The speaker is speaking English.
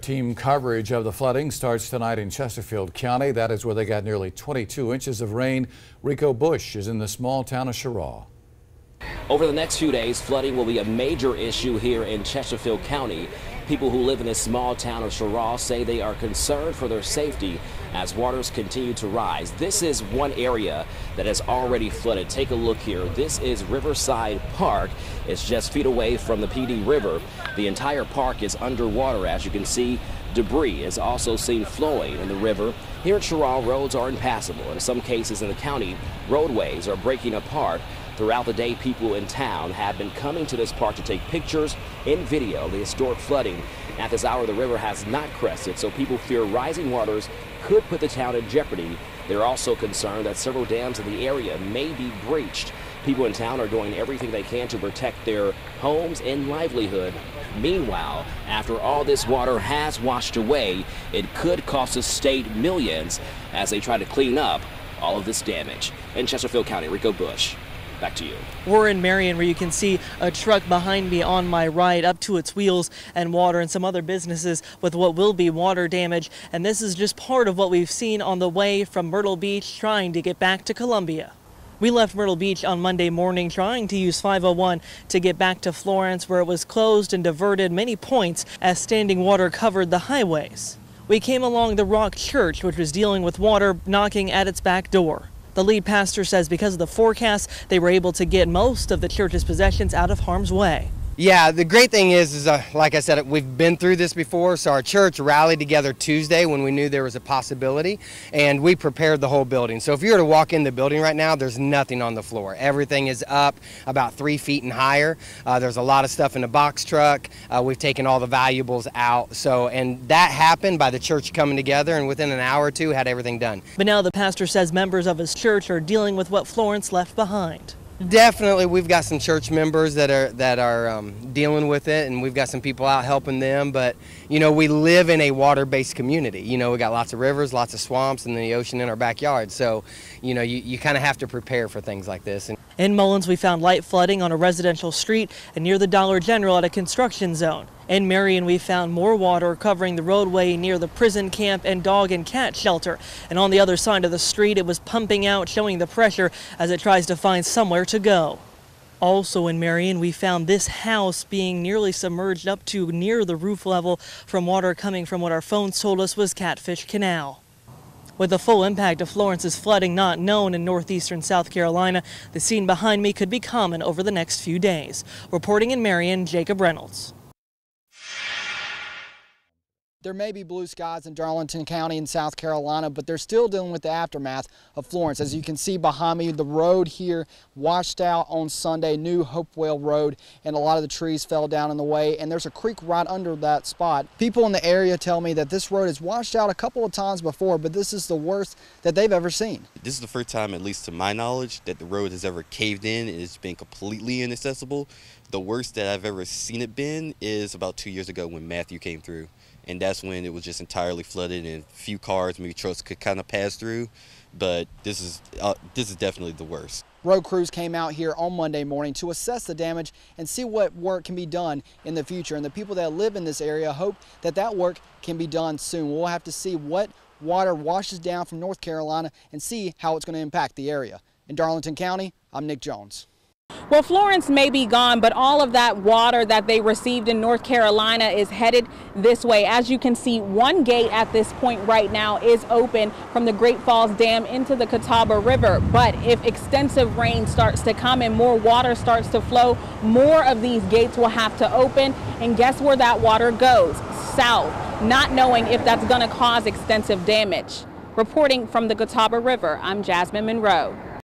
Team coverage of the flooding starts tonight in Chesterfield County. That is where they got nearly 22 inches of rain. Rico Bush is in the small town of Cheraw. Over the next few days, flooding will be a major issue here in Chesterfield County. People who live in this small town of Cheraw say they are concerned for their safety as waters continue to rise. This is one area that has already flooded. Take a look here. This is Riverside Park. It's just feet away from the PD River. The entire park is underwater. As you can see, debris is also seen flowing in the river. Here at Cheraw, roads are impassable. In some cases in the county, roadways are breaking apart. Throughout the day, people in town have been coming to this park to take pictures and video of the historic flooding. At this hour, the river has not crested, so people fear rising waters could put the town in jeopardy. They're also concerned that several dams in the area may be breached. People in town are doing everything they can to protect their homes and livelihood. Meanwhile, after all this water has washed away, it could cost the state millions as they try to clean up all of this damage. In Chesterfield County, Rico Bush. Back to you. We're in Marion, where you can see a truck behind me on my right up to its wheels and water, and some other businesses with what will be water damage. And this is just part of what we've seen on the way from Myrtle Beach trying to get back to Columbia. We left Myrtle Beach on Monday morning trying to use 501 to get back to Florence, where it was closed and diverted many points as standing water covered the highways. We came along the Rock Church, which was dealing with water knocking at its back door. The lead pastor says because of the forecast, they were able to get most of the church's possessions out of harm's way. Yeah, the great thing is like I said, we've been through this before, so our church rallied together Tuesday when we knew there was a possibility, and we prepared the whole building. So if you were to walk in the building right now, there's nothing on the floor. Everything is up about 3 feet and higher. There's a lot of stuff in the box truck. We've taken all the valuables out. And that happened by the church coming together, and within an hour or two had everything done. But now the pastor says members of his church are dealing with what Florence left behind. Definitely, we've got some church members that are dealing with it, and we've got some people out helping them. But you know, we live in a water-based community. You know, we got lots of rivers, lots of swamps, and the ocean in our backyard. So, you know, you kind of have to prepare for things like this. In Mullins, we found light flooding on a residential street and near the Dollar General at a construction zone. In Marion, we found more water covering the roadway near the prison camp and dog and cat shelter. And on the other side of the street, it was pumping out, showing the pressure as it tries to find somewhere to go. Also in Marion, we found this house being nearly submerged up to near the roof level from water coming from what our phones told us was Catfish Canal. With the full impact of Florence's flooding not known in northeastern South Carolina, the scene behind me could be common over the next few days. Reporting in Marion, Jacob Reynolds. There may be blue skies in Darlington County in South Carolina, but they're still dealing with the aftermath of Florence. As you can see behind me, the road here washed out on Sunday, New Hopewell Road, and a lot of the trees fell down in the way, and there's a creek right under that spot. People in the area tell me that this road has washed out a couple of times before, but this is the worst that they've ever seen. This is the first time, at least to my knowledge, that the road has ever caved in and it's been completely inaccessible. The worst that I've ever seen it been is about 2 years ago when Matthew came through. And that's when it was just entirely flooded and few cars, maybe trucks could kind of pass through. But this is definitely the worst. Road crews came out here on Monday morning to assess the damage and see what work can be done in the future. And the people that live in this area hope that that work can be done soon. We'll have to see what water washes down from North Carolina and see how it's going to impact the area. In Darlington County, I'm Nick Jones. Well, Florence may be gone, but all of that water that they received in North Carolina is headed this way. As you can see, one gate at this point right now is open from the Great Falls Dam into the Catawba River. But if extensive rain starts to come and more water starts to flow, more of these gates will have to open. And guess where that water goes? South, not knowing if that's going to cause extensive damage. Reporting from the Catawba River, I'm Jasmine Monroe.